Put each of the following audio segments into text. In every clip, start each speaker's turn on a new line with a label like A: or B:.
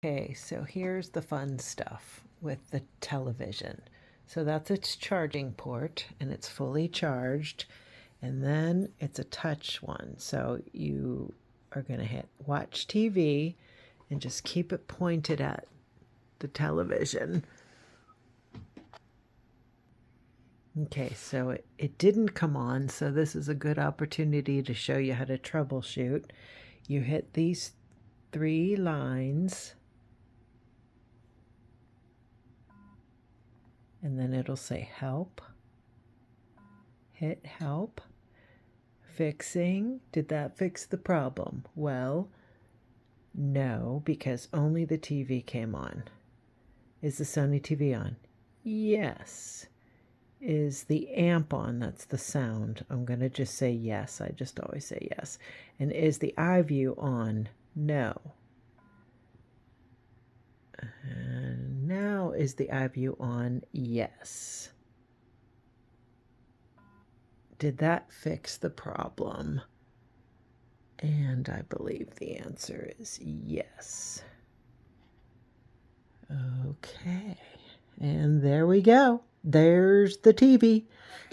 A: Okay, so here's the fun stuff with the television. So that's its charging port, and it's fully charged. And then it's a touch one. So you are going to hit watch TV and just keep it pointed at the television. Okay, so it didn't come on, so this is a good opportunity to show you how to troubleshoot. You hit these 3 lines, and then it'll say help. Hit help. Fixing. Did that fix the problem? Well, no, because only the TV came on. Is the Sony TV on? Yes. Is the amp on? That's the sound. I'm going to just say yes. I just always say yes. And is the iView on? No. And now is the iView on? Yes. Did that fix the problem? And I believe the answer is yes. Okay. And there we go. There's the TV.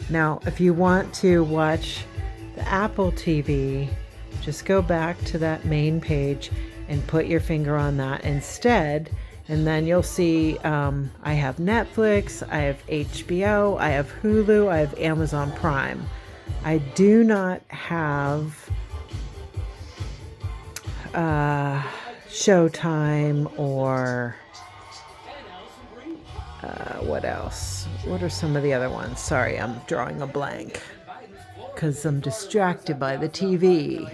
A: Now, if you want to watch the Apple TV, just go back to that main page and put your finger on that instead. And then you'll see I have Netflix, I have HBO, I have Hulu, I have Amazon Prime. I do not have Showtime or what else? What are some of the other ones? Sorry, I'm drawing a blank because I'm distracted by the TV.